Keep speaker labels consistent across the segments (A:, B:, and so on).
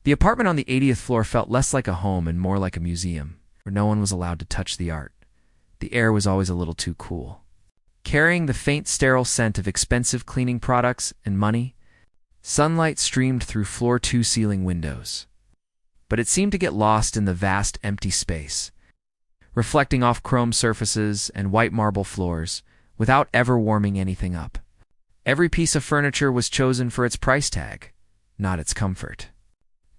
A: The apartment on the 80th floor felt less like a home and more like a museum, where no one was allowed to touch the art. The air was always a little too cool. Carrying the faint sterile scent of expensive cleaning products and money, sunlight streamed through floor-to-ceiling windows. But it seemed to get lost in the vast empty space, reflecting off chrome surfaces and white marble floors, without ever warming anything up. Every piece of furniture was chosen for its price tag, not its comfort.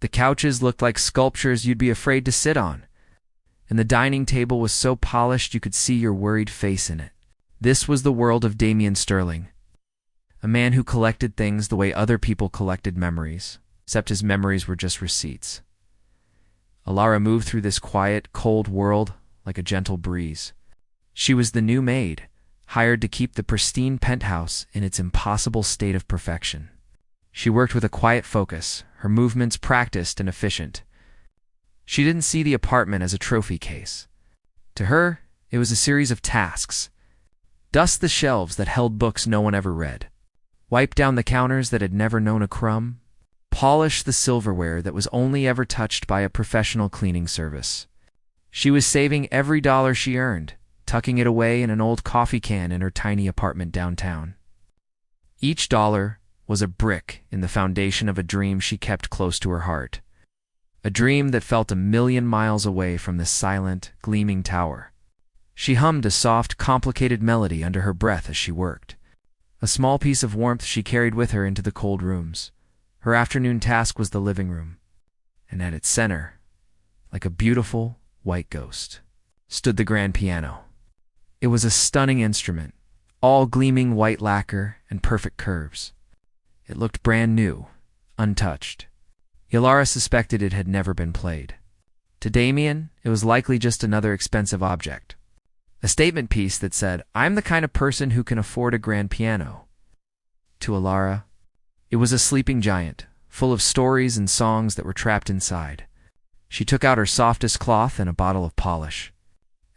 A: The couches looked like sculptures you'd be afraid to sit on, and the dining table was so polished you could see your worried face in it. This was the world of Damien Sterling, a man who collected things the way other people collected memories, except his memories were just receipts. Alara moved through this quiet, cold world like a gentle breeze. She was the new maid, hired to keep the pristine penthouse in its impossible state of perfection. She worked with a quiet focus, her movements practiced and efficient. She didn't see the apartment as a trophy case. To her, it was a series of tasks. Dust the shelves that held books no one ever read. Wipe down the counters that had never known a crumb. Polish the silverware that was only ever touched by a professional cleaning service. She was saving every dollar she earned, tucking it away in an old coffee can in her tiny apartment downtown. Each dollar was a brick in the foundation of a dream she kept close to her heart. A dream that felt 1,000,000 miles away from the silent, gleaming tower. She hummed a soft, complicated melody under her breath as she worked. A small piece of warmth she carried with her into the cold rooms. Her afternoon task was the living room, and at its center, like a beautiful, white ghost, stood the grand piano. It was a stunning instrument, all gleaming white lacquer and perfect curves. It looked brand new, untouched. Alara suspected it had never been played. To Damien, it was likely just another expensive object. A statement piece that said, "I'm the kind of person who can afford a grand piano." To Alara, it was a sleeping giant, full of stories and songs that were trapped inside. She took out her softest cloth and a bottle of polish.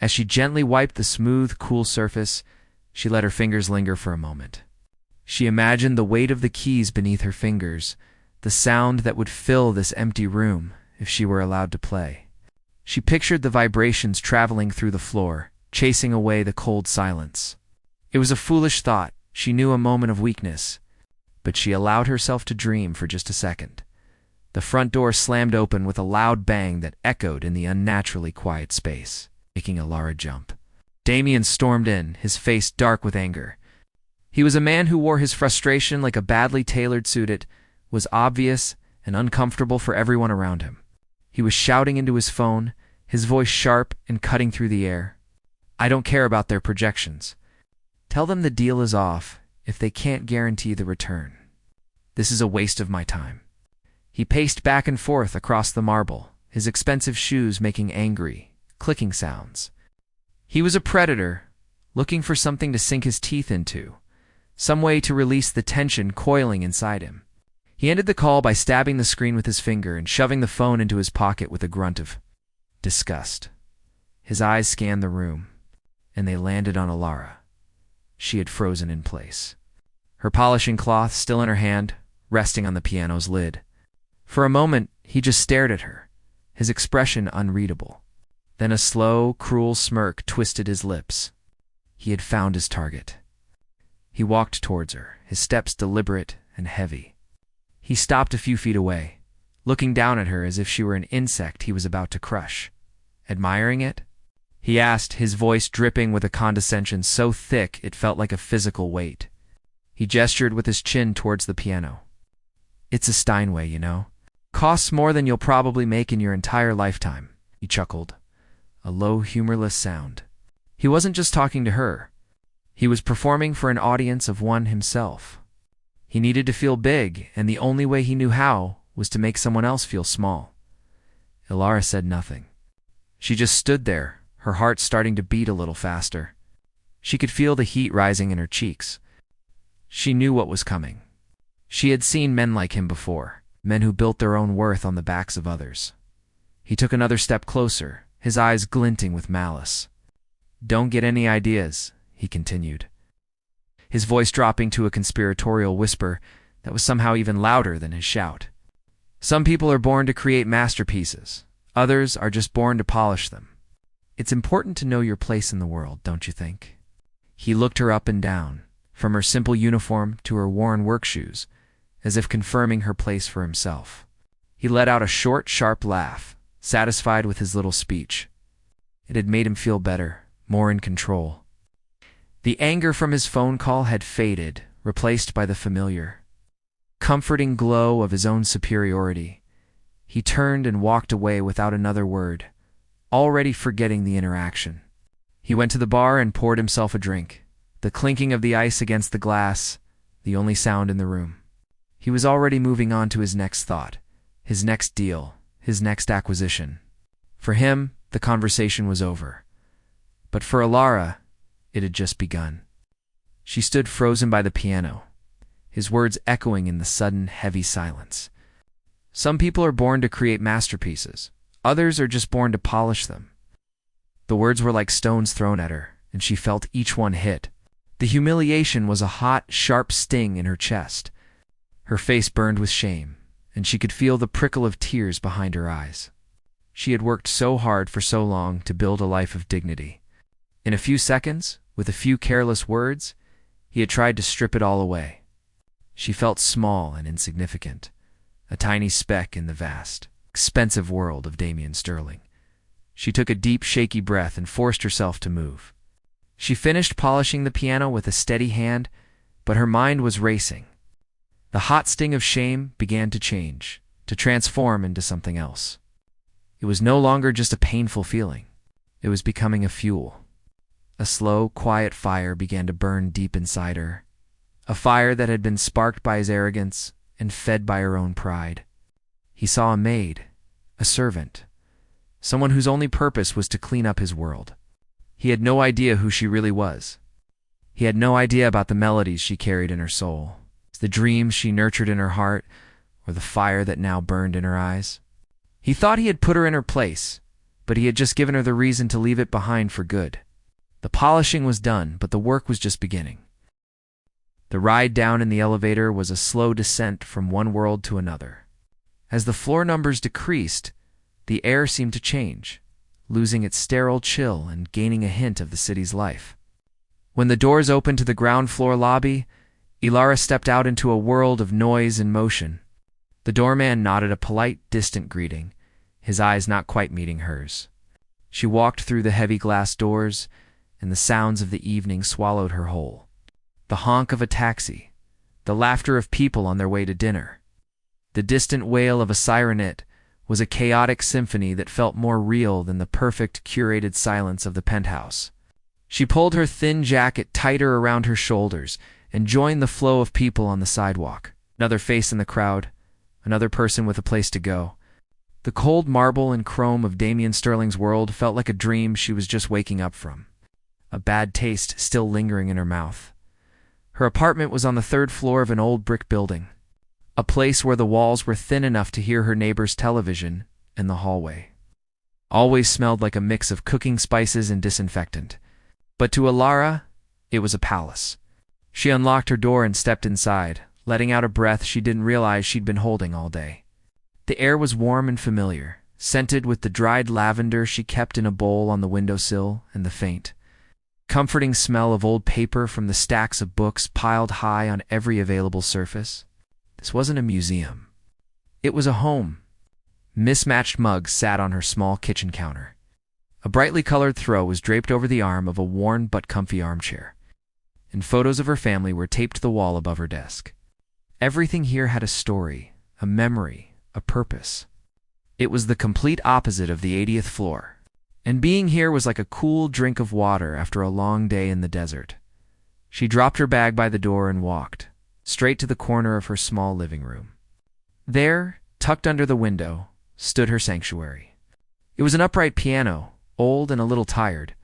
A: As she gently wiped the smooth, cool surface, she let her fingers linger for a moment. She imagined the weight of the keys beneath her fingers, the sound that would fill this empty room if she were allowed to play. She pictured the vibrations traveling through the floor, chasing away the cold silence. It was a foolish thought, she knew, a moment of weakness, but she allowed herself to dream for just a second. The front door slammed open with a loud bang that echoed in the unnaturally quiet space, making Alara jump. Damien stormed in, his face dark with anger. He was a man who wore his frustration like a badly tailored suit. It was obvious and uncomfortable for everyone around him. He was shouting into his phone, his voice sharp and cutting through the air. "I don't care about their projections. Tell them the deal is off if they can't guarantee the return. This is a waste of my time." He paced back and forth across the marble, his expensive shoes making angry, clicking sounds. He was a predator, looking for something to sink his teeth into, some way to release the tension coiling inside him. He ended the call by stabbing the screen with his finger and shoving the phone into his pocket with a grunt of disgust. His eyes scanned the room, and they landed on Alara. She had frozen in place, her polishing cloth still in her hand, resting on the piano's lid. For a moment, he just stared at her, his expression unreadable. Then a slow, cruel smirk twisted his lips. He had found his target. He walked towards her, his steps deliberate and heavy. He stopped a few feet away, looking down at her as if she were an insect he was about to crush. "Admiring it?" he asked, his voice dripping with a condescension so thick it felt like a physical weight. He gestured with his chin towards the piano. "It's a Steinway, you know. Costs more than you'll probably make in your entire lifetime," he chuckled, a low, humorless sound. He wasn't just talking to her. He was performing for an audience of one himself. He needed to feel big, and the only way he knew how was to make someone else feel small. Alara said nothing. She just stood there, her heart starting to beat a little faster. She could feel the heat rising in her cheeks. She knew what was coming. She had seen men like him before, men who built their own worth on the backs of others. He took another step closer, his eyes glinting with malice. "Don't get any ideas," he continued, his voice dropping to a conspiratorial whisper that was somehow even louder than his shout. Some people are born to create masterpieces. Others are just born to polish them. It's important to know your place in the world, don't you think? He looked her up and down, from her simple uniform to her worn work shoes, as if confirming her place for himself. He let out a short, sharp laugh, satisfied with his little speech. It had made him feel better, more in control. The anger from his phone call had faded, replaced by the familiar, comforting glow of his own superiority. He turned and walked away without another word, already forgetting the interaction. He went to the bar and poured himself a drink, the clinking of the ice against the glass, the only sound in the room. He was already moving on to his next thought, his next deal, his next acquisition. For him, the conversation was over. But for Alara, it had just begun. She stood frozen by the piano, his words echoing in the sudden, heavy silence. Some people are born to create masterpieces. Others are just born to polish them. The words were like stones thrown at her, and she felt each one hit. The humiliation was a hot, sharp sting in her chest. Her face burned with shame, and she could feel the prickle of tears behind her eyes. She had worked so hard for so long to build a life of dignity. In a few seconds, with a few careless words, he had tried to strip it all away. She felt small and insignificant, a tiny speck in the vast, expensive world of Damien Sterling. She took a deep, shaky breath and forced herself to move. She finished polishing the piano with a steady hand, but her mind was racing. The hot sting of shame began to change, to transform into something else. It was no longer just a painful feeling. It was becoming a fuel. A slow, quiet fire began to burn deep inside her, a fire that had been sparked by his arrogance and fed by her own pride. He saw a maid, a servant, someone whose only purpose was to clean up his world. He had no idea who she really was. He had no idea about the melodies she carried in her soul, the dreams she nurtured in her heart, or the fire that now burned in her eyes. He thought he had put her in her place, but he had just given her the reason to leave it behind for good. The polishing was done, but the work was just beginning. The ride down in the elevator was a slow descent from one world to another. As the floor numbers decreased, the air seemed to change, losing its sterile chill and gaining a hint of the city's life. When the doors opened to the ground floor lobby, Ilara stepped out into a world of noise and motion. The doorman nodded a polite, distant greeting, his eyes not quite meeting hers. She walked through the heavy glass doors, and the sounds of the evening swallowed her whole. The honk of a taxi, the laughter of people on their way to dinner, the distant wail of a sirenet was a chaotic symphony that felt more real than the perfect, curated silence of the penthouse. She pulled her thin jacket tighter around her shoulders and joined the flow of people on the sidewalk. Another face in the crowd, another person with a place to go. The cold marble and chrome of Damien Sterling's world felt like a dream she was just waking up from, a bad taste still lingering in her mouth. Her apartment was on the third floor of an old brick building, a place where the walls were thin enough to hear her neighbor's television and the hallway. Always smelled like a mix of cooking spices and disinfectant. But to Alara, it was a palace. She unlocked her door and stepped inside, letting out a breath she didn't realize she'd been holding all day. The air was warm and familiar, scented with the dried lavender she kept in a bowl on the windowsill and the faint, comforting smell of old paper from the stacks of books piled high on every available surface. This wasn't a museum. It was a home. Mismatched mugs sat on her small kitchen counter. A brightly colored throw was draped over the arm of a worn but comfy armchair, and photos of her family were taped to the wall above her desk. Everything here had a story, a memory, a purpose. It was the complete opposite of the 80th floor, and being here was like a cool drink of water after a long day in the desert. She dropped her bag by the door and walked, straight to the corner of her small living room. There, tucked under the window, stood her sanctuary. It was an upright piano, old and a little tired,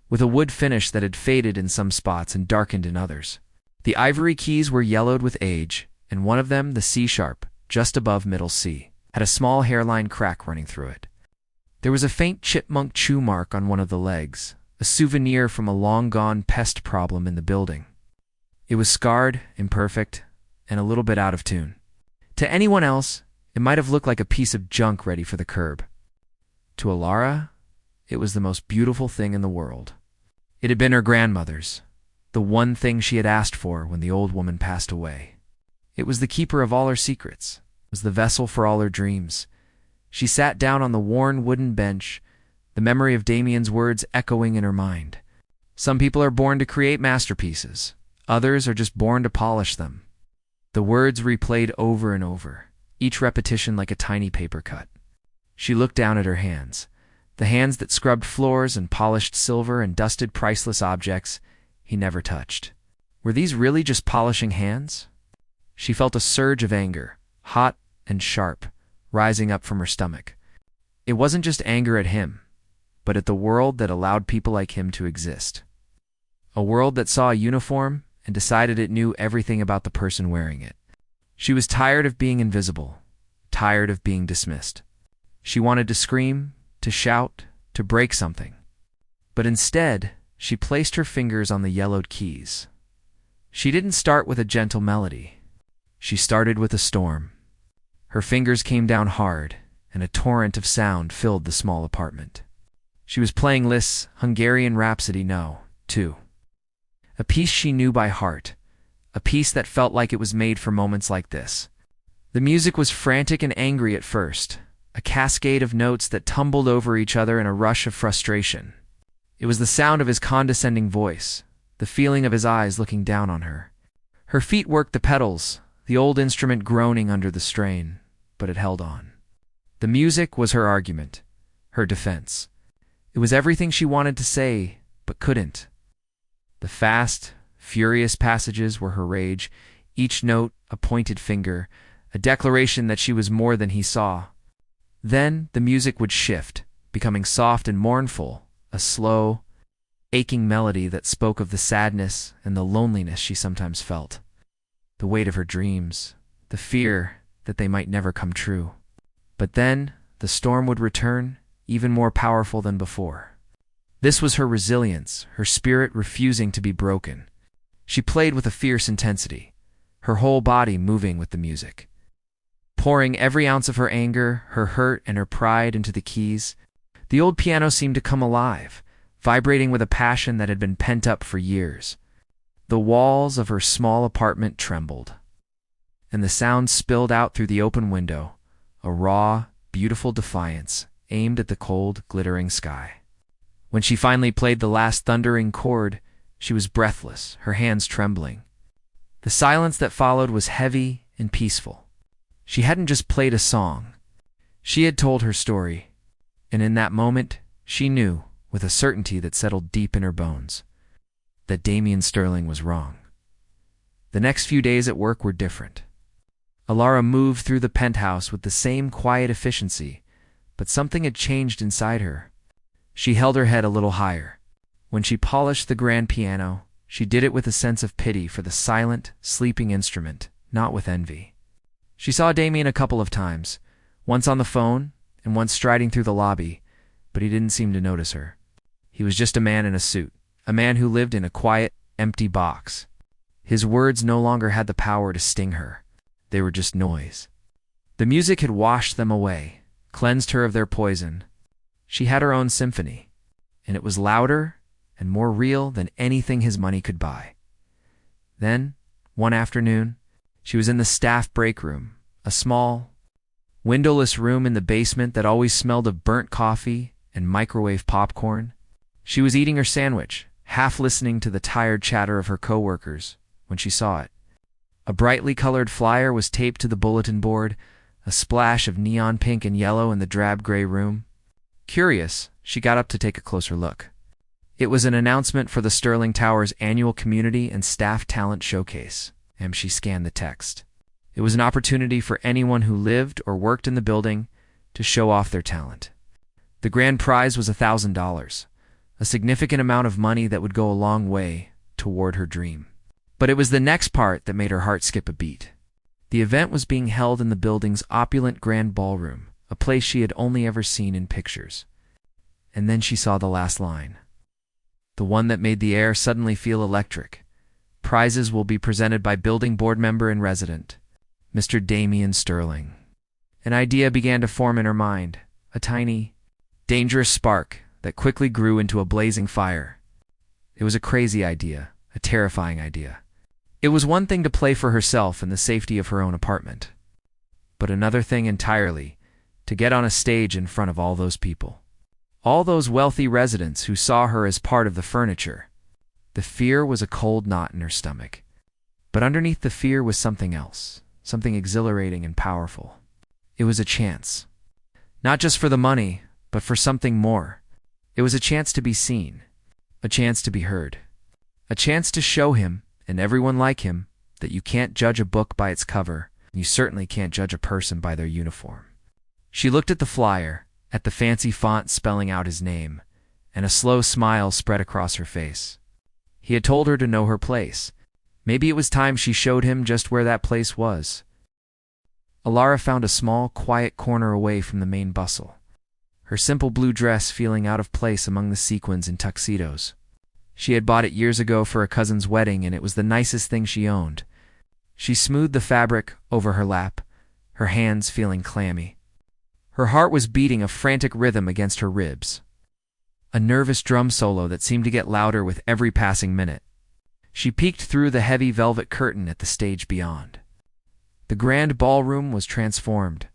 A: with a wood finish that had faded in some spots and darkened in others. The ivory keys were yellowed with age, and one of them, the C-sharp, just above middle C, had a small hairline crack running through it. There was a faint chipmunk chew mark on one of the legs, a souvenir from a long-gone pest problem in the building. It was scarred, imperfect, and a little bit out of tune. To anyone else, It might have looked like a piece of junk ready for the curb. To Alara, it was the most beautiful thing in the world. It had been her grandmother's, the one thing she had asked for when the old woman passed away. It was the keeper of all her secrets, was the vessel for all her dreams. She sat down on the worn wooden bench, the memory of Damien's words echoing in her mind. Some people are born to create masterpieces. Others are just born to polish them. The words replayed over and over, each repetition like a tiny paper cut. She looked down at her hands, the hands that scrubbed floors and polished silver and dusted priceless objects he never touched. Were these really just polishing hands? She felt a surge of anger, hot and sharp, rising up from her stomach. It wasn't just anger at him, but at the world that allowed people like him to exist. A world that saw a uniform and decided it knew everything about the person wearing it. She was tired of being invisible, tired of being dismissed. She wanted to scream, to shout, to break something. But instead, she placed her fingers on the yellowed keys. She didn't start with a gentle melody. She started with a storm. Her fingers came down hard, and a torrent of sound filled the small apartment. She was playing Liszt's Hungarian Rhapsody No. 2. A piece she knew by heart, a piece that felt like it was made for moments like this. The music was frantic and angry at first, a cascade of notes that tumbled over each other in a rush of frustration. It was the sound of his condescending voice, the feeling of his eyes looking down on her. Her feet worked the pedals, the old instrument groaning under the strain, but it held on. The music was her argument, her defense. It was everything she wanted to say, but couldn't. The fast, furious passages were her rage, each note a pointed finger, a declaration that she was more than he saw. Then the music would shift, becoming soft and mournful, a slow, aching melody that spoke of the sadness and the loneliness she sometimes felt, the weight of her dreams, the fear that they might never come true. But then the storm would return, even more powerful than before. This was her resilience, her spirit refusing to be broken. She played with a fierce intensity, her whole body moving with the music. Pouring every ounce of her anger, her hurt, and her pride into the keys, the old piano seemed to come alive, vibrating with a passion that had been pent up for years. The walls of her small apartment trembled, and the sound spilled out through the open window, a raw, beautiful defiance aimed at the cold, glittering sky. When she finally played the last thundering chord, she was breathless, her hands trembling. The silence that followed was heavy and peaceful. She hadn't just played a song. She had told her story, and in that moment, she knew, with a certainty that settled deep in her bones, that Damien Sterling was wrong. The next few days at work were different. Alara moved through the penthouse with the same quiet efficiency, but something had changed inside her. She held her head a little higher. When she polished the grand piano, she did it with a sense of pity for the silent, sleeping instrument, not with envy. She saw Damien a couple of times, once on the phone and once striding through the lobby, but he didn't seem to notice her. He was just a man in a suit, a man who lived in a quiet, empty box. His words no longer had the power to sting her. They were just noise. The music had washed them away, cleansed her of their poison. She had her own symphony, and it was louder and more real than anything his money could buy. Then, one afternoon, she was in the staff break room, a small, windowless room in the basement that always smelled of burnt coffee and microwave popcorn. She was eating her sandwich, half listening to the tired chatter of her coworkers, when she saw it. A brightly colored flyer was taped to the bulletin board, a splash of neon pink and yellow in the drab gray room. Curious, she got up to take a closer look. It was an announcement for the Sterling Towers annual Community and Staff Talent Showcase, and she scanned the text. It was an opportunity for anyone who lived or worked in the building to show off their talent. The grand prize was $1,000, a significant amount of money that would go a long way toward her dream. But it was the next part that made her heart skip a beat. The event was being held in the building's opulent grand ballroom, a place she had only ever seen in pictures. And then she saw the last line. The one that made the air suddenly feel electric. Prizes will be presented by building board member and resident, Mr. Damien Sterling. An idea began to form in her mind, a tiny, dangerous spark that quickly grew into a blazing fire. It was a crazy idea, a terrifying idea. It was one thing to play for herself in the safety of her own apartment, but another thing entirely to get on a stage in front of all those people. All those wealthy residents who saw her as part of the furniture. The fear was a cold knot in her stomach. But underneath the fear was something else, something exhilarating and powerful. It was a chance. Not just for the money, but for something more. It was a chance to be seen, a chance to be heard, a chance to show him, and everyone like him, that you can't judge a book by its cover, and you certainly can't judge a person by their uniform. She looked at the flyer, at the fancy font spelling out his name, and a slow smile spread across her face. He had told her to know her place. Maybe it was time she showed him just where that place was. Alara found a small, quiet corner away from the main bustle, her simple blue dress feeling out of place among the sequins and tuxedos. She had bought it years ago for a cousin's wedding, and it was the nicest thing she owned. She smoothed the fabric over her lap, her hands feeling clammy. Her heart was beating a frantic rhythm against her ribs, a nervous drum solo that seemed to get louder with every passing minute. She peeked through the heavy velvet curtain at the stage beyond. The grand ballroom was transformed.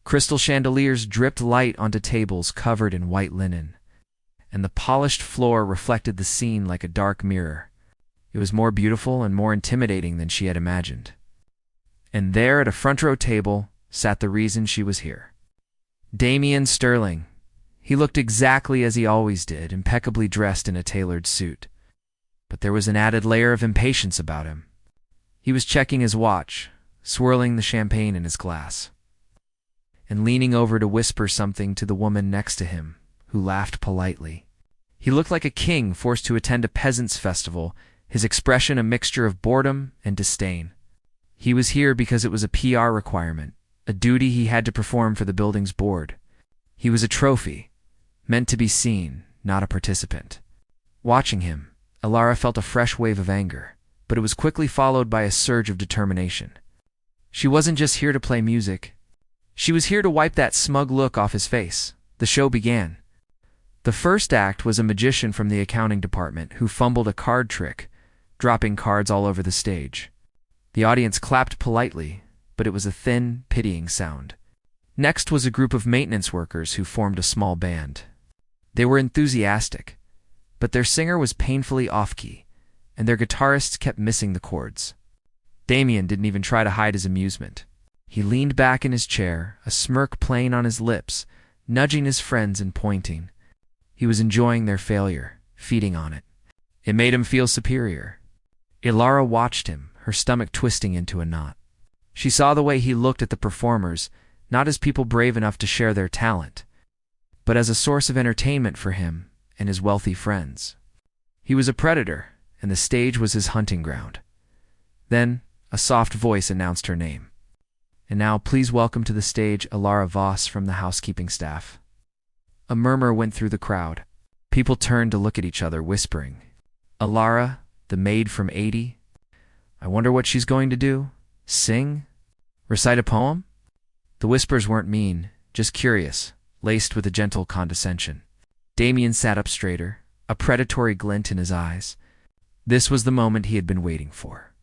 A: Crystal chandeliers dripped light onto tables covered in white linen, and the polished floor reflected the scene like a dark mirror. It was more beautiful and more intimidating than she had imagined. And there at a front row table sat the reason she was here. Damien Sterling. He looked exactly as he always did, impeccably dressed in a tailored suit. But there was an added layer of impatience about him. He was checking his watch, swirling the champagne in his glass, and leaning over to whisper something to the woman next to him, who laughed politely. He looked like a king forced to attend a peasants' festival, his expression a mixture of boredom and disdain. He was here because it was a PR requirement, a duty he had to perform for the building's board. He was a trophy, meant to be seen, not a participant. Watching him, Alara felt a fresh wave of anger, but it was quickly followed by a surge of determination. She wasn't just here to play music. She was here to wipe that smug look off his face. The show began. The first act was a magician from the accounting department who fumbled a card trick, dropping cards all over the stage. The audience clapped politely, but it was a thin, pitying sound. Next was a group of maintenance workers who formed a small band. They were enthusiastic, but their singer was painfully off-key, and their guitarists kept missing the chords. Damien didn't even try to hide his amusement. He leaned back in his chair, a smirk playing on his lips, nudging his friends and pointing. He was enjoying their failure, feeding on it. It made him feel superior. Alara watched him, her stomach twisting into a knot. She saw the way he looked at the performers, not as people brave enough to share their talent, but as a source of entertainment for him and his wealthy friends. He was a predator, and the stage was his hunting ground. Then, a soft voice announced her name. And now, please welcome to the stage Alara Voss from the housekeeping staff. A murmur went through the crowd. People turned to look at each other, whispering, Alara, the maid from 80? I wonder what she's going to do? Sing? Recite a poem? The whispers weren't mean, just curious, laced with a gentle condescension. Damien sat up straighter, a predatory glint in his eyes. This was the moment he had been waiting for.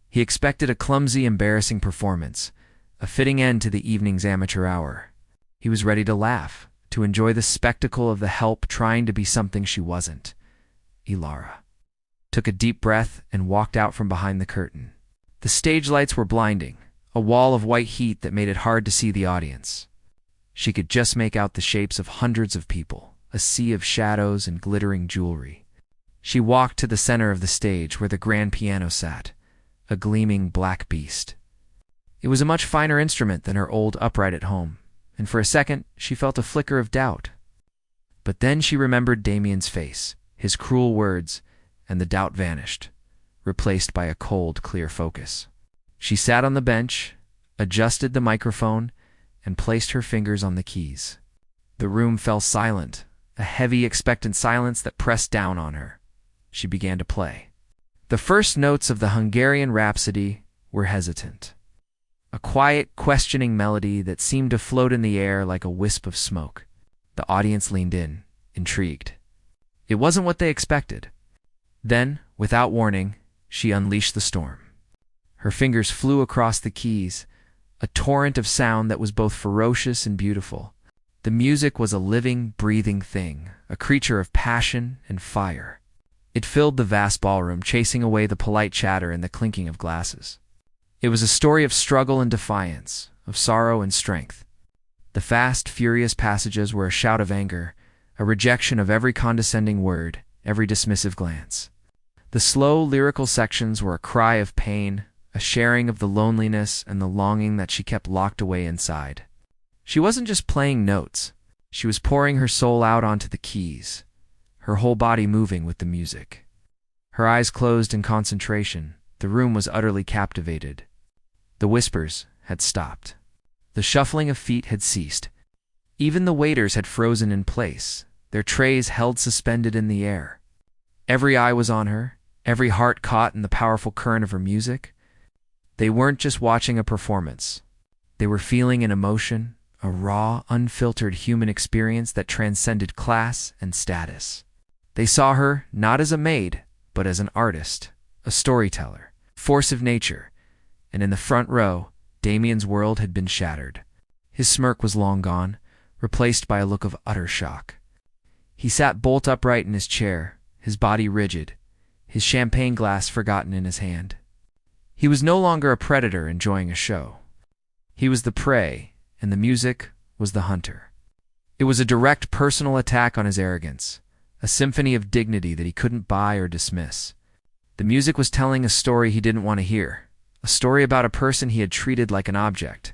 A: He expected a clumsy, embarrassing performance, a fitting end to the evening's amateur hour. He was ready to laugh, to enjoy the spectacle of the help trying to be something she wasn't. Alara took a deep breath and walked out from behind the curtain. The stage lights were blinding, a wall of white heat that made it hard to see the audience. She could just make out the shapes of hundreds of people, a sea of shadows and glittering jewelry. She walked to the center of the stage where the grand piano sat, a gleaming black beast. It was a much finer instrument than her old upright at home, and for a second she felt a flicker of doubt. But then she remembered Damien's face, his cruel words, and the doubt vanished, replaced by a cold, clear focus. She sat on the bench, adjusted the microphone, and placed her fingers on the keys. The room fell silent, a heavy, expectant silence that pressed down on her. She began to play. The first notes of the Hungarian Rhapsody were hesitant. a quiet, questioning melody that seemed to float in the air like a wisp of smoke. The audience leaned in, intrigued. It wasn't what they expected. Then, without warning, she unleashed the storm. Her fingers flew across the keys, a torrent of sound that was both ferocious and beautiful. The music was a living, breathing thing, a creature of passion and fire. It filled the vast ballroom, chasing away the polite chatter and the clinking of glasses. It was a story of struggle and defiance, of sorrow and strength. The fast, furious passages were a shout of anger, a rejection of every condescending word, every dismissive glance. The slow, lyrical sections were a cry of pain, a sharing of the loneliness and the longing that she kept locked away inside. She wasn't just playing notes. She was pouring her soul out onto the keys, her whole body moving with the music. Her eyes closed in concentration. The room was utterly captivated. The whispers had stopped. The shuffling of feet had ceased. Even the waiters had frozen in place, their trays held suspended in the air. Every eye was on her, every heart caught in the powerful current of her music. They weren't just watching a performance. They were feeling an emotion, a raw, unfiltered human experience that transcended class and status. They saw her not as a maid, but as an artist, a storyteller, force of nature, and in the front row, Damien's world had been shattered. His smirk was long gone, replaced by a look of utter shock. He sat bolt upright in his chair, his body rigid, his champagne glass forgotten in his hand. He was no longer a predator enjoying a show. He was the prey, and the music was the hunter. It was a direct personal attack on his arrogance, a symphony of dignity that he couldn't buy or dismiss. The music was telling a story he didn't want to hear, a story about a person he had treated like an object.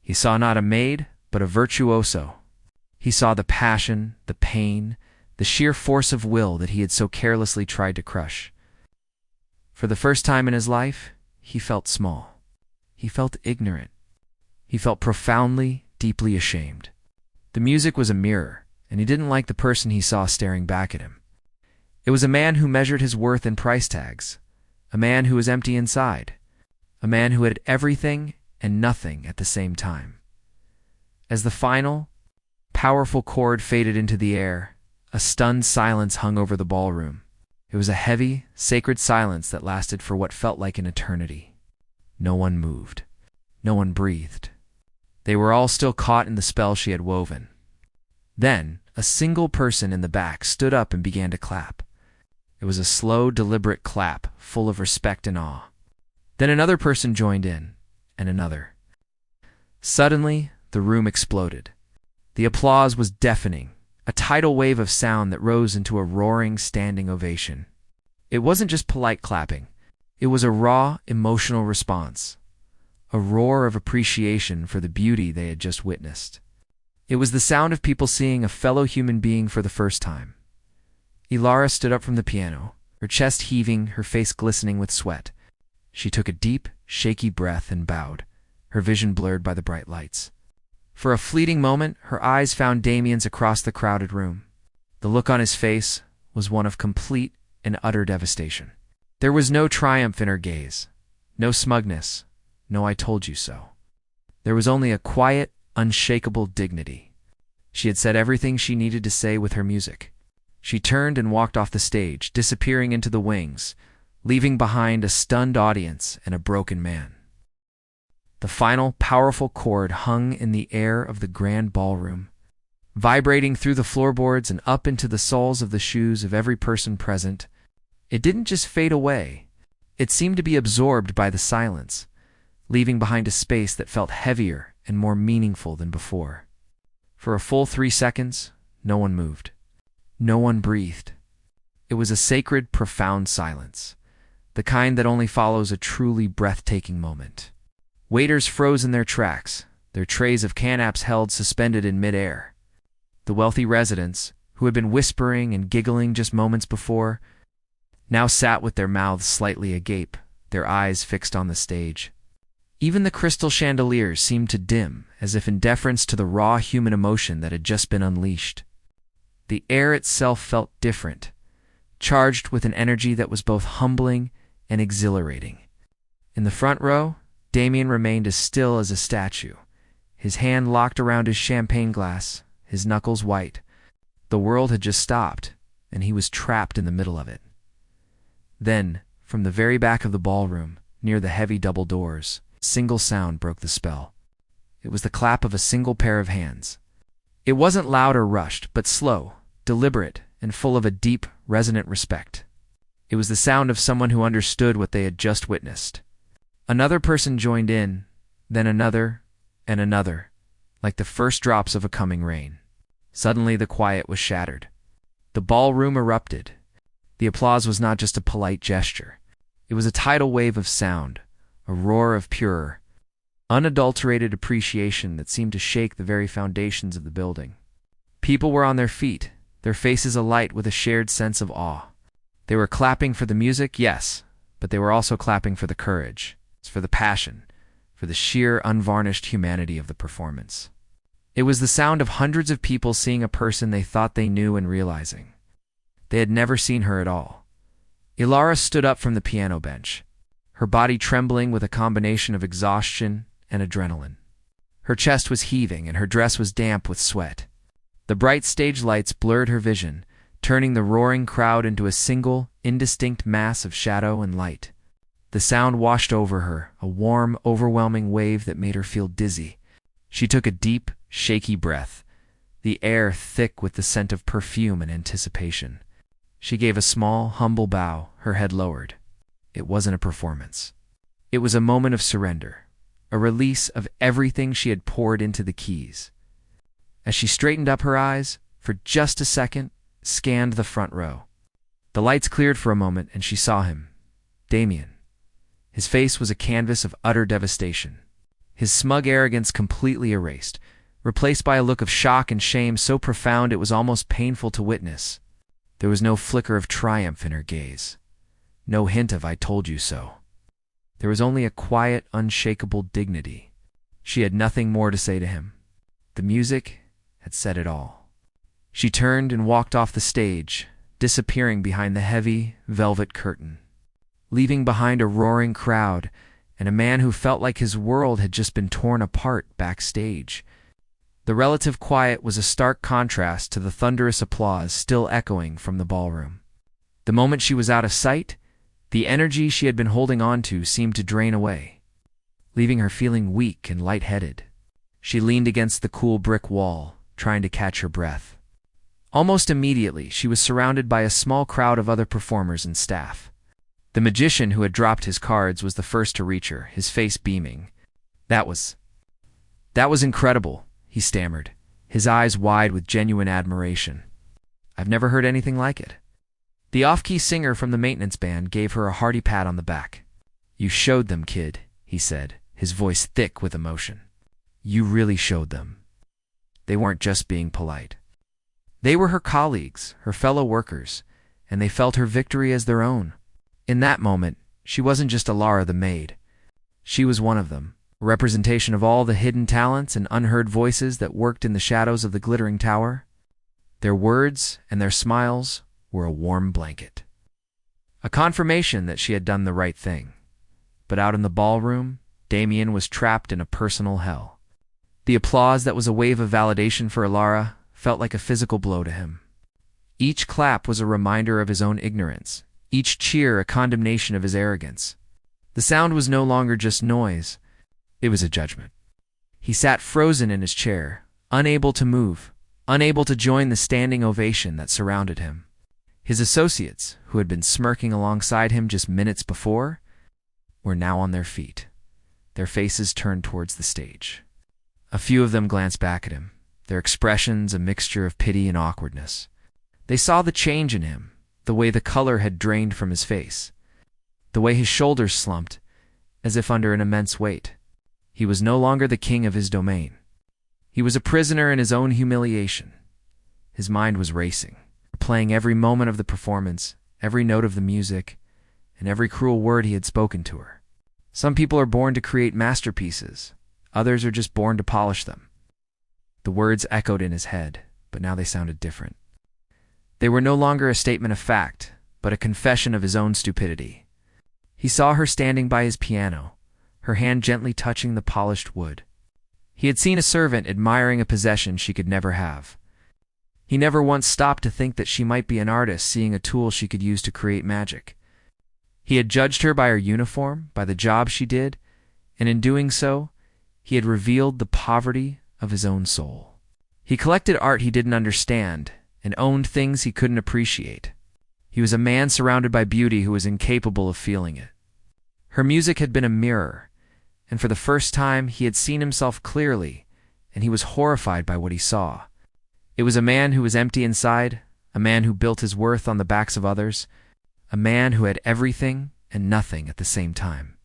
A: He saw not a maid, but a virtuoso. He saw the passion, the pain, the sheer force of will that he had so carelessly tried to crush. For the first time in his life, he felt small. He felt ignorant. He felt profoundly, deeply ashamed. The music was a mirror, and he didn't like the person he saw staring back at him. It was a man who measured his worth in price tags, a man who was empty inside, a man who had everything and nothing at the same time. As the final, powerful chord faded into the air, a stunned silence hung over the ballroom. It was a heavy, sacred silence that lasted for what felt like an eternity. No one moved. No one breathed. They were all still caught in the spell she had woven. Then, a single person in the back stood up and began to clap. It was a slow, deliberate clap, full of respect and awe. Then another person joined in, and another. Suddenly, the room exploded. The applause was deafening, a tidal wave of sound that rose into a roaring, standing ovation. It wasn't just polite clapping. It was a raw, emotional response, a roar of appreciation for the beauty they had just witnessed. It was the sound of people seeing a fellow human being for the first time. Ilara stood up from the piano, her chest heaving, her face glistening with sweat. She took a deep, shaky breath and bowed, her vision blurred by the bright lights. For a fleeting moment, her eyes found Damien's across the crowded room. The look on his face was one of complete and utter devastation. There was no triumph in her gaze, no smugness, no "I told you so." There was only a quiet, unshakable dignity. She had said everything she needed to say with her music. She turned and walked off the stage, disappearing into the wings, leaving behind a stunned audience and a broken man. The final, powerful chord hung in the air of the grand ballroom, vibrating through the floorboards and up into the soles of the shoes of every person present. It didn't just fade away. It seemed to be absorbed by the silence, leaving behind a space that felt heavier and more meaningful than before. For a full 3 seconds, no one moved. No one breathed. It was a sacred, profound silence, the kind that only follows a truly breathtaking moment. Waiters froze in their tracks, their trays of canapes held suspended in midair. The wealthy residents, who had been whispering and giggling just moments before, now sat with their mouths slightly agape, their eyes fixed on the stage. Even the crystal chandeliers seemed to dim, as if in deference to the raw human emotion that had just been unleashed. The air itself felt different, charged with an energy that was both humbling and exhilarating. In the front row, Damien remained as still as a statue, his hand locked around his champagne glass, his knuckles white. The world had just stopped, and he was trapped in the middle of it. Then, from the very back of the ballroom, near the heavy double doors, a single sound broke the spell. It was the clap of a single pair of hands. It wasn't loud or rushed, but slow, deliberate, and full of a deep, resonant respect. It was the sound of someone who understood what they had just witnessed. Another person joined in, then another, and another, like the first drops of a coming rain. Suddenly the quiet was shattered. The ballroom erupted. The applause was not just a polite gesture. It was a tidal wave of sound, a roar of pure, unadulterated appreciation that seemed to shake the very foundations of the building. People were on their feet, their faces alight with a shared sense of awe. They were clapping for the music, yes, but they were also clapping for the courage, for the passion, for the sheer, unvarnished humanity of the performance. It was the sound of hundreds of people seeing a person they thought they knew and realizing they had never seen her at all. Ilara stood up from the piano bench, her body trembling with a combination of exhaustion and adrenaline. Her chest was heaving and her dress was damp with sweat. The bright stage lights blurred her vision, turning the roaring crowd into a single, indistinct mass of shadow and light. The sound washed over her, a warm, overwhelming wave that made her feel dizzy. She took a deep, shaky breath, the air thick with the scent of perfume and anticipation. She gave a small, humble bow, her head lowered. It wasn't a performance. It was a moment of surrender, a release of everything she had poured into the keys. As she straightened up her eyes, for just a second, scanned the front row. The lights cleared for a moment and she saw him, Damien. His face was a canvas of utter devastation, his smug arrogance completely erased, replaced by a look of shock and shame so profound it was almost painful to witness. There was no flicker of triumph in her gaze, no hint of "I told you so." There was only a quiet, unshakable dignity. She had nothing more to say to him. The music had said it all. She turned and walked off the stage, disappearing behind the heavy, velvet curtain, leaving behind a roaring crowd and a man who felt like his world had just been torn apart backstage. The relative quiet was a stark contrast to the thunderous applause still echoing from the ballroom. The moment she was out of sight, the energy she had been holding on to seemed to drain away, leaving her feeling weak and lightheaded. She leaned against the cool brick wall, trying to catch her breath. Almost immediately, she was surrounded by a small crowd of other performers and staff. The magician who had dropped his cards was the first to reach her, his face beaming. That was incredible," he stammered, his eyes wide with genuine admiration. "I've never heard anything like it." The off-key singer from the maintenance band gave her a hearty pat on the back. "You showed them, kid," he said, his voice thick with emotion. "You really showed them. They weren't just being polite. They were her colleagues, her fellow workers, and they felt her victory as their own." In that moment, she wasn't just Alara the maid. She was one of them, a representation of all the hidden talents and unheard voices that worked in the shadows of the glittering tower. Their words and their smiles were a warm blanket, a confirmation that she had done the right thing. But out in the ballroom, Damien was trapped in a personal hell. The applause that was a wave of validation for Alara felt like a physical blow to him. Each clap was a reminder of his own ignorance, each cheer a condemnation of his arrogance. The sound was no longer just noise, it was a judgment. He sat frozen in his chair, unable to move, unable to join the standing ovation that surrounded him. His associates, who had been smirking alongside him just minutes before, were now on their feet, their faces turned towards the stage. A few of them glanced back at him, their expressions a mixture of pity and awkwardness. They saw the change in him, the way the color had drained from his face, the way his shoulders slumped, as if under an immense weight. He was no longer the king of his domain. He was a prisoner in his own humiliation. His mind was racing, playing every moment of the performance, every note of the music, and every cruel word he had spoken to her. Some people are born to create masterpieces. Others are just born to polish them. The words echoed in his head, but now they sounded different. They were no longer a statement of fact, but a confession of his own stupidity. He saw her standing by his piano, her hand gently touching the polished wood. He had seen a servant admiring a possession she could never have. He never once stopped to think that she might be an artist seeing a tool she could use to create magic. He had judged her by her uniform, by the job she did, and in doing so, he had revealed the poverty of his own soul. He collected art he didn't understand and owned things he couldn't appreciate. He was a man surrounded by beauty who was incapable of feeling it. Her music had been a mirror, and for the first time he had seen himself clearly, and he was horrified by what he saw. It was a man who was empty inside, a man who built his worth on the backs of others, a man who had everything and nothing at the same time.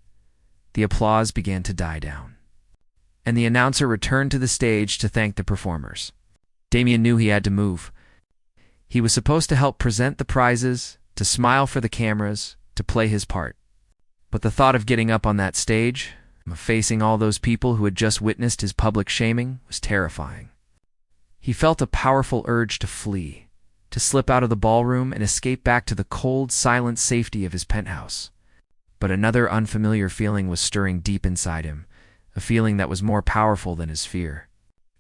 A: The applause began to die down, and the announcer returned to the stage to thank the performers. Damien knew he had to move. He was supposed to help present the prizes, to smile for the cameras, to play his part. But the thought of getting up on that stage, of facing all those people who had just witnessed his public shaming, was terrifying. He felt a powerful urge to flee, to slip out of the ballroom and escape back to the cold, silent safety of his penthouse. But another unfamiliar feeling was stirring deep inside him, a feeling that was more powerful than his fear.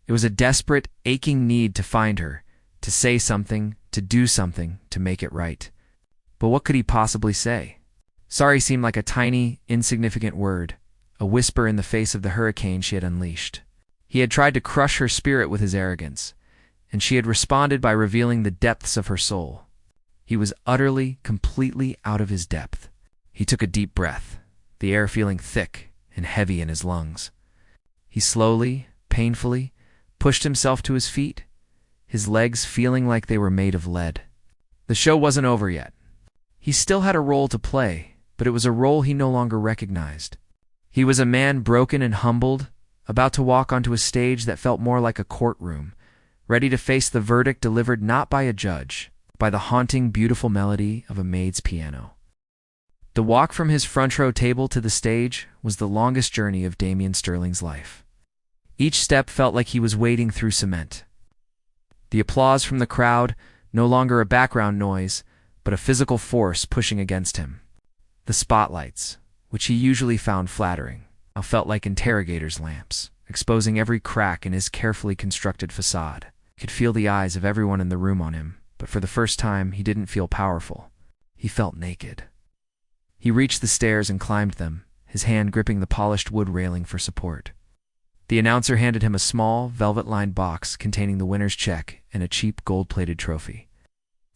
A: It was a desperate, aching need to find her, to say something, to do something, to make it right. But what could he possibly say? Sorry seemed like a tiny, insignificant word, a whisper in the face of the hurricane she had unleashed. He had tried to crush her spirit with his arrogance, and she had responded by revealing the depths of her soul. He was utterly, completely out of his depth. He took a deep breath, the air feeling thick and heavy in his lungs. He slowly, painfully, pushed himself to his feet, his legs feeling like they were made of lead. The show wasn't over yet. He still had a role to play, but it was a role he no longer recognized. He was a man broken and humbled, about to walk onto a stage that felt more like a courtroom, ready to face the verdict delivered not by a judge, by the haunting, beautiful melody of a Maid's piano. The walk from his front row table to the stage was the longest journey of Damien Sterling's life. Each step felt like he was wading through cement. The applause from the crowd, no longer a background noise, but a physical force pushing against him. The spotlights, which he usually found flattering, now felt like interrogators' lamps, exposing every crack in his carefully constructed facade. He could feel the eyes of everyone in the room on him, but for the first time he didn't feel powerful. He felt naked. He reached the stairs and climbed them, his hand gripping the polished wood railing for support. The announcer handed him a small, velvet-lined box containing the winner's check and a cheap gold-plated trophy.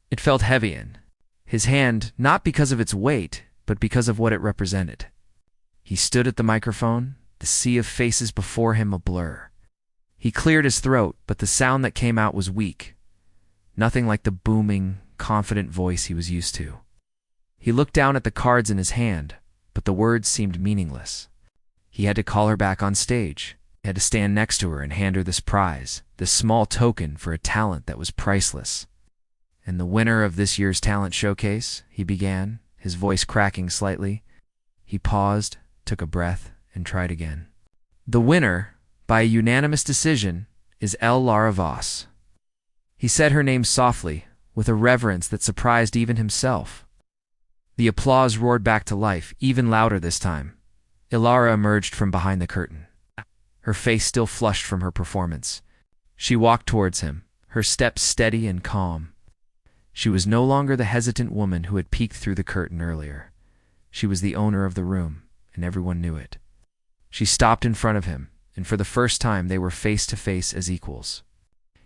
A: It felt heavy in his hand, not because of its weight, but because of what it represented. He stood at the microphone, the sea of faces before him a blur. He cleared his throat, but the sound that came out was weak, nothing like the booming, confident voice he was used to. He looked down at the cards in his hand, but the words seemed meaningless. He had to call her back on stage. He had to stand next to her and hand her this prize, this small token for a talent that was priceless. "And the winner of this year's talent showcase," he began, his voice cracking slightly. He paused, took a breath, and tried again. "The winner, by a unanimous decision, is Lara Voss." He said her name softly, with a reverence that surprised even himself. The applause roared back to life, even louder this time. Ilara emerged from behind the curtain, her face still flushed from her performance. She walked towards him, her steps steady and calm. She was no longer the hesitant woman who had peeked through the curtain earlier. She was the owner of the room, and everyone knew it. She stopped in front of him, and for the first time they were face to face as equals.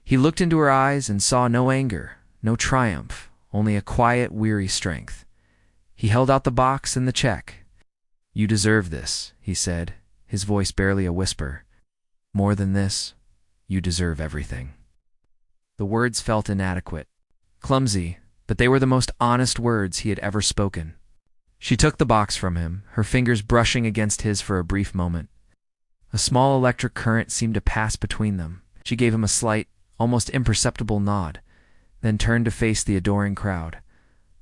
A: He looked into her eyes and saw no anger, no triumph, only a quiet, weary strength. He held out the box and the check. "You deserve this," he said, his voice barely a whisper. "More than this, you deserve everything." The words felt inadequate, clumsy, but they were the most honest words he had ever spoken. She took the box from him, her fingers brushing against his for a brief moment. A small electric current seemed to pass between them. She gave him a slight, almost imperceptible nod, then turned to face the adoring crowd,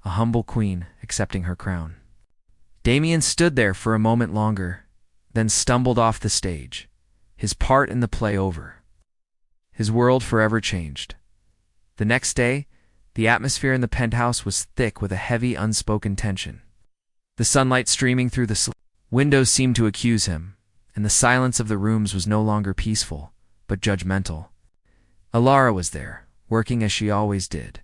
A: a humble queen accepting her crown. Damien stood there for a moment longer, then stumbled off the stage, his part in the play over. His world forever changed. The next day, the atmosphere in the penthouse was thick with a heavy, unspoken tension. The sunlight streaming through the Windows seemed to accuse him, and the silence of the rooms was no longer peaceful, but judgmental. Alara was there, working as she always did,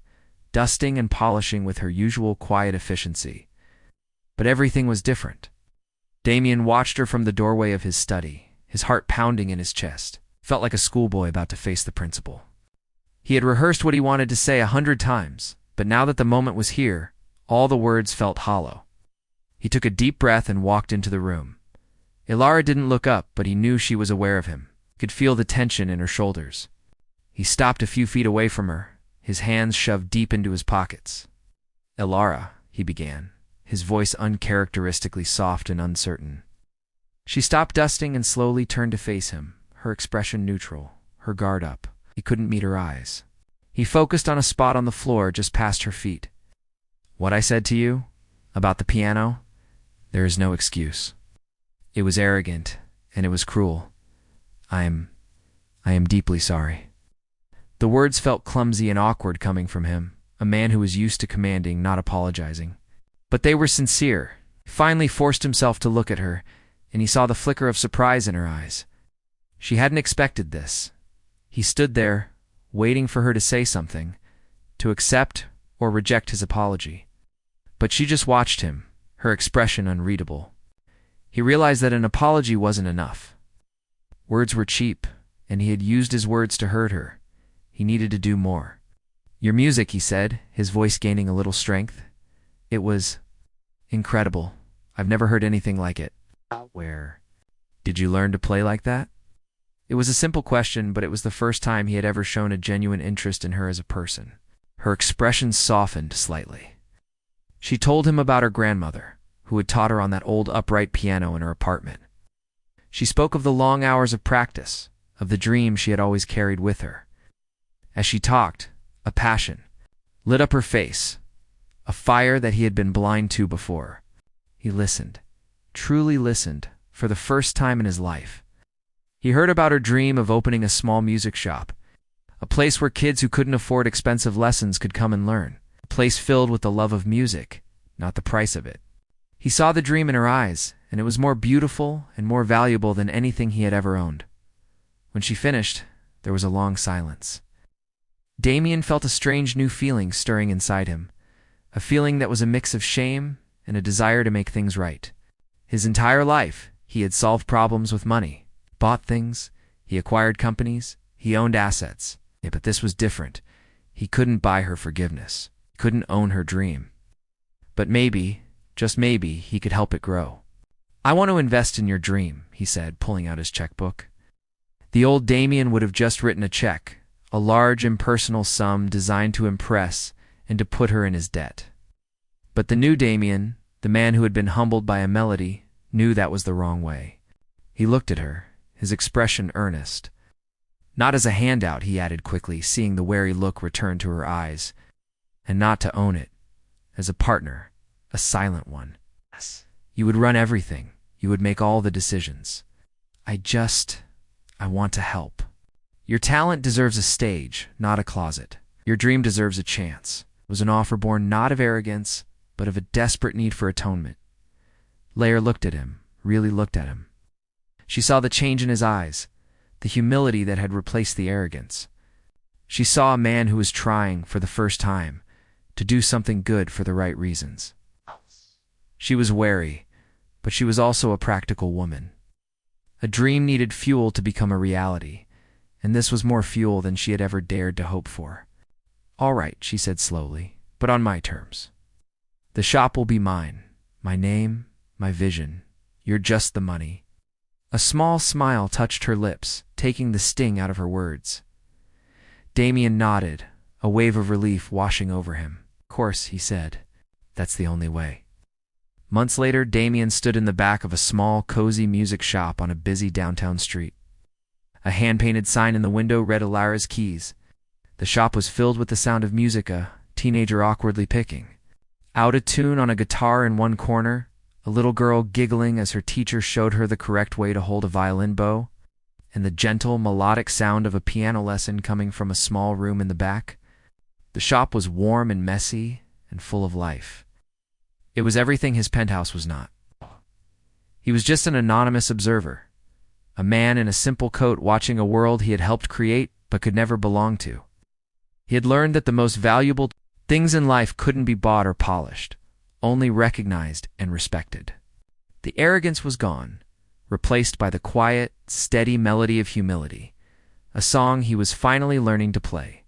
A: dusting and polishing with her usual quiet efficiency. But everything was different. Damien watched her from the doorway of his study, his heart pounding in his chest. Felt like a schoolboy about to face the principal. He had rehearsed what he wanted to say 100 times, but now that the moment was here, all the words felt hollow. He took a deep breath and walked into the room. Alara didn't look up, but he knew she was aware of him. He could feel the tension in her shoulders. He stopped a few feet away from her, his hands shoved deep into his pockets. "Alara," he began, his voice uncharacteristically soft and uncertain. She stopped dusting and slowly turned to face him, her expression neutral, her guard up. He couldn't meet her eyes. He focused on a spot on the floor just past her feet. "What I said to you? About the piano? There is no excuse. It was arrogant, and it was cruel. I am deeply sorry." The words felt clumsy and awkward coming from him, a man who was used to commanding, not apologizing. But they were sincere. He finally forced himself to look at her, and he saw the flicker of surprise in her eyes. She hadn't expected this. He stood there, waiting for her to say something, to accept or reject his apology. But she just watched him, her expression unreadable. He realized that an apology wasn't enough. Words were cheap, and he had used his words to hurt her. He needed to do more. "Your music," he said, his voice gaining a little strength. "It was incredible. I've never heard anything like it." "Where did you learn to play like that?" It was a simple question, but it was the first time he had ever shown a genuine interest in her as a person. Her expression softened slightly. She told him about her grandmother, who had taught her on that old upright piano in her apartment. She spoke of the long hours of practice, of the dream she had always carried with her. As she talked, a passion lit up her face, a fire that he had been blind to before. He listened, truly listened, for the first time in his life. He heard about her dream of opening a small music shop, a place where kids who couldn't afford expensive lessons could come and learn, a place filled with the love of music, not the price of it. He saw the dream in her eyes, and it was more beautiful and more valuable than anything he had ever owned. When she finished, there was a long silence. Damien felt a strange new feeling stirring inside him, a feeling that was a mix of shame and a desire to make things right. His entire life, he had solved problems with money, bought things, he acquired companies, he owned assets. But this was different. He couldn't buy her forgiveness, couldn't own her dream. But maybe, just maybe, he could help it grow. "I want to invest in your dream," he said, pulling out his checkbook. The old Damien would have just written a check, a large impersonal sum designed to impress and to put her in his debt. But the new Damien, the man who had been humbled by a melody, knew that was the wrong way. He looked at her, his expression earnest. "Not as a handout," he added quickly, seeing the wary look return to her eyes. "And not to own it. As a partner, a silent one. You would run everything. You would make all the decisions. I want to help. Your talent deserves a stage, not a closet. Your dream deserves a chance." It was an offer born not of arrogance, but of a desperate need for atonement. Lair looked at him, really looked at him. She saw the change in his eyes, the humility that had replaced the arrogance. She saw a man who was trying, for the first time, to do something good for the right reasons. She was wary, but she was also a practical woman. A dream needed fuel to become a reality, and this was more fuel than she had ever dared to hope for. "All right," she said slowly, "but on my terms. The shop will be mine, my name, my vision. You're just the money." A small smile touched her lips, taking the sting out of her words. Damien nodded, a wave of relief washing over him. "Of course," he said. "That's the only way." Months later, Damien stood in the back of a small, cozy music shop on a busy downtown street. A hand-painted sign in the window read Alara's Keys. The shop was filled with the sound of music, a teenager awkwardly picking. Out of tune on a guitar in one corner, a little girl giggling as her teacher showed her the correct way to hold a violin bow, and the gentle, melodic sound of a piano lesson coming from a small room in the back. The shop was warm and messy and full of life. It was everything his penthouse was not. He was just an anonymous observer, a man in a simple coat watching a world he had helped create but could never belong to. He had learned that the most valuable things in life couldn't be bought or polished, only recognized and respected. The arrogance was gone, replaced by the quiet, steady melody of humility, a song he was finally learning to play.